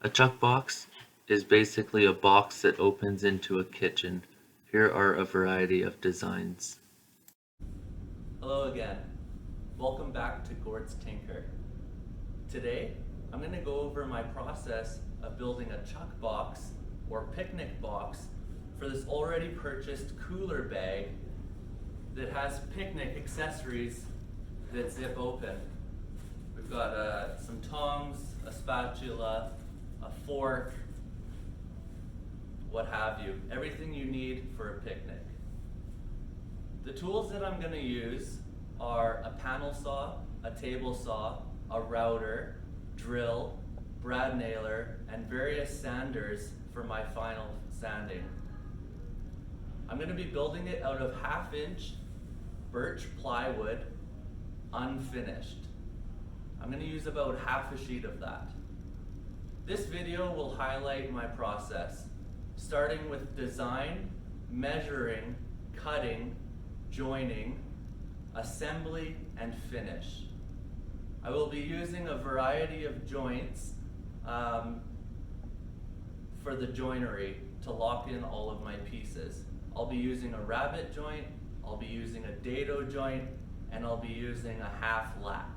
A Chuck box is basically a box that opens into a kitchen. Here are a variety of designs. Hello again. Welcome back to Gord's Tinker. Today, I'm going to go over my process of building a Chuck box or picnic box for this already purchased cooler bag that has picnic accessories that zip open. We've got some tongs, a spatula, a fork, what have you. Everything you need for a picnic. The tools that I'm going to use are a panel saw, a table saw, a router, drill, brad nailer, and various sanders for my final sanding. I'm going to be building it out of 1/2 inch birch plywood, unfinished. I'm going to use about 1/2 sheet of that. This video will highlight my process, starting with design, measuring, cutting, joining, assembly, and finish. I will be using a variety of joints for the joinery to lock in all of my pieces. I'll be using a rabbet joint, I'll be using a dado joint, and I'll be using a 1/2 lap.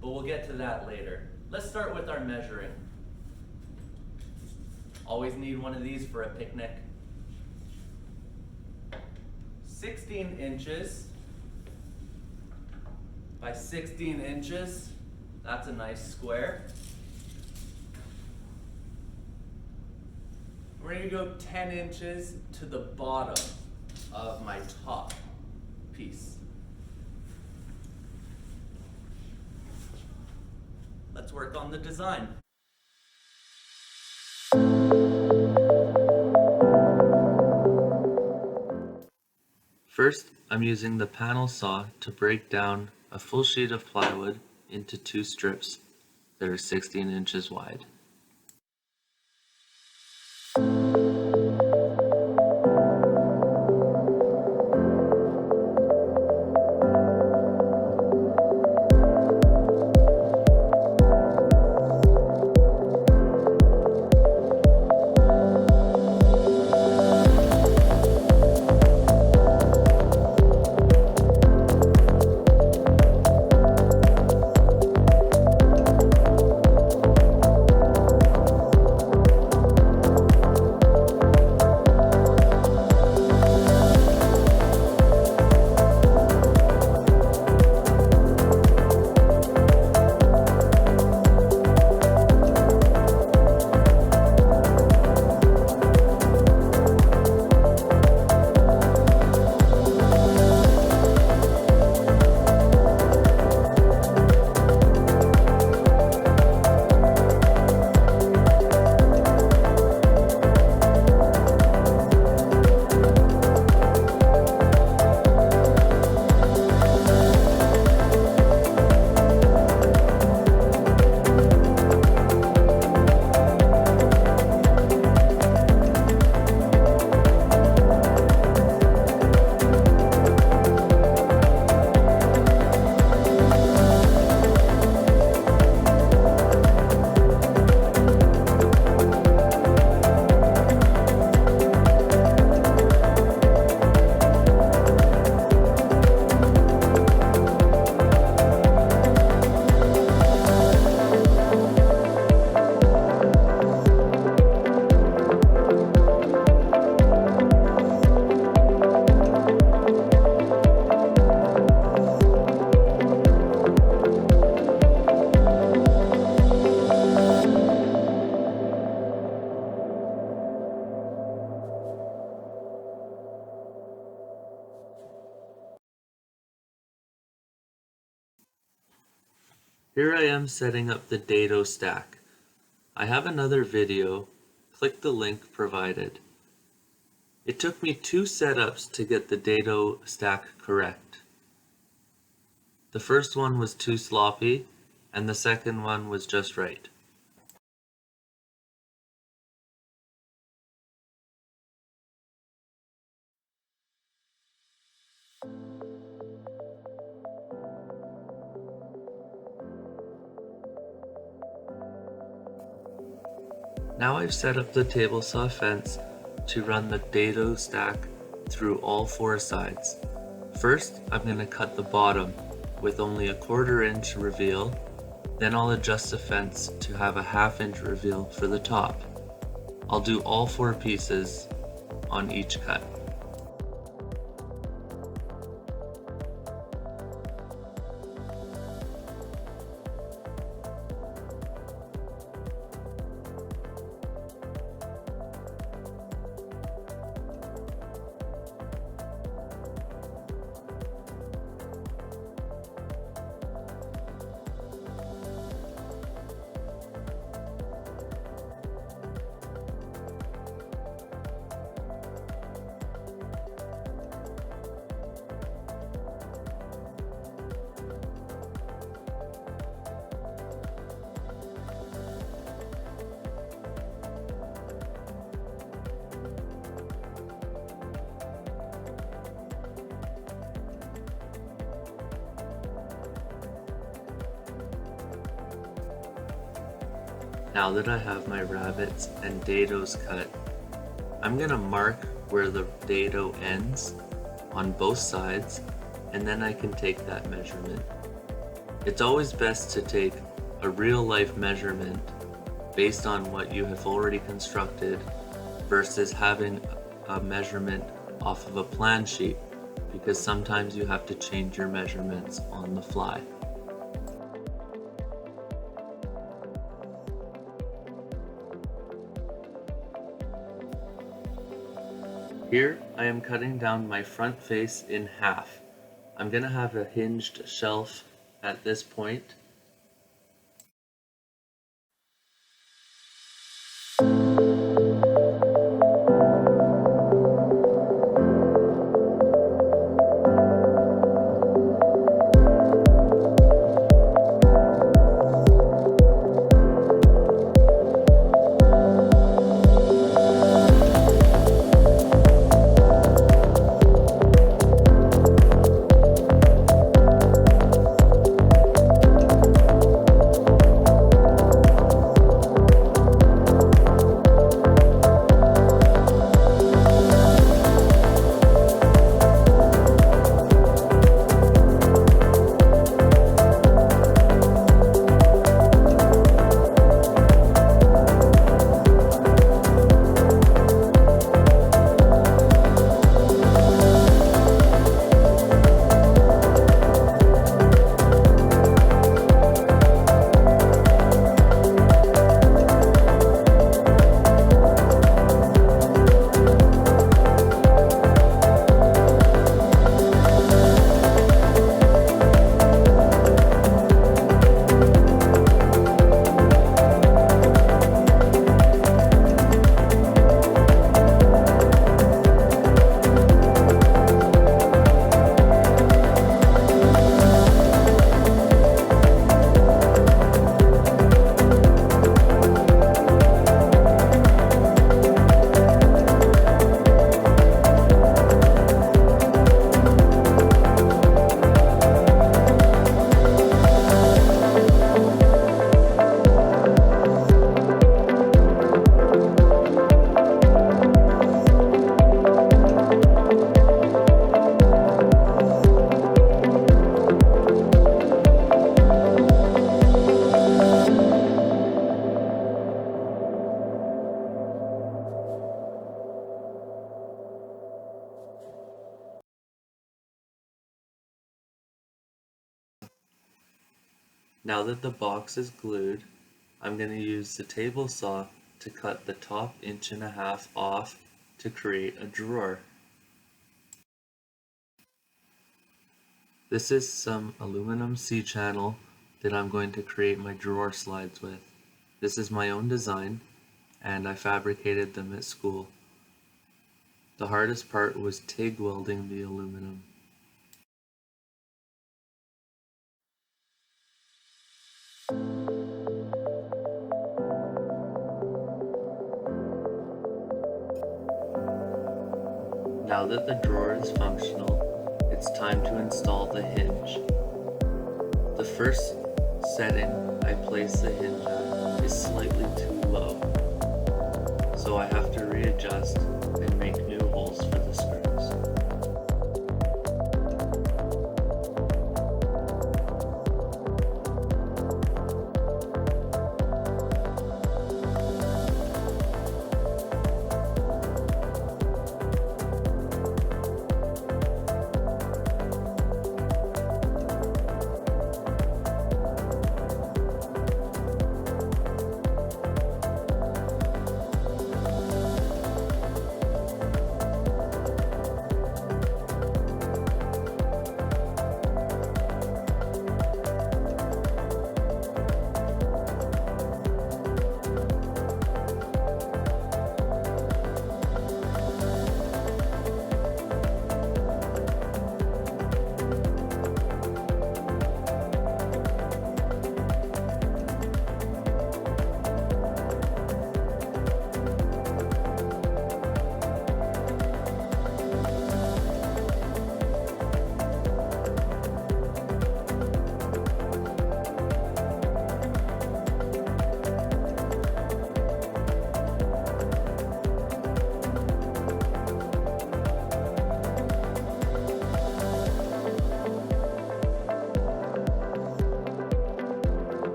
But we'll get to that later. Let's start with our measuring. Always need one of these for a picnic. 16 inches by 16 inches. That's a nice square. We're going to go 10 inches to the bottom of my top piece. Let's work on the design. First, I'm using the panel saw to break down a full sheet of plywood into 2 strips that are 16 inches wide. Here I am setting up the dado stack. I have another video, click the link provided. It took me 2 setups to get the dado stack correct. The first one was too sloppy, and the second one was just right. Now I've set up the table saw fence to run the dado stack through all 4 sides. First, I'm going to cut the bottom with only a 1/4 inch reveal, then I'll adjust the fence to have a 1/2 inch reveal for the top. I'll do all 4 pieces on each cut. Now that I have my rabbits and dados cut, I'm gonna mark where the dado ends on both sides, and then I can take that measurement. It's always best to take a real life measurement based on what you have already constructed versus having a measurement off of a plan sheet, because sometimes you have to change your measurements on the fly. Here I am cutting down my front face in half. I'm going to have a hinged shelf at this point. Now that the box is glued, I'm going to use the table saw to cut the top 1.5 inches off to create a drawer. This is some aluminum C-channel that I'm going to create my drawer slides with. This is my own design, and I fabricated them at school. The hardest part was TIG welding the aluminum. Now that the drawer is functional, it's time to install the hinge. The first setting I place the hinge at is slightly too low. so I have to readjust and make new holes for the screws.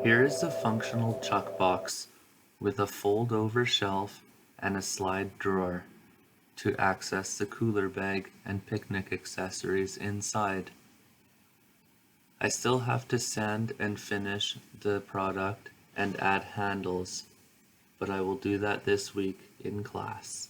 Here is a functional Chuck box with a fold-over shelf and a slide drawer to access the cooler bag and picnic accessories inside. I still have to sand and finish the product and add handles, but I will do that this week in class.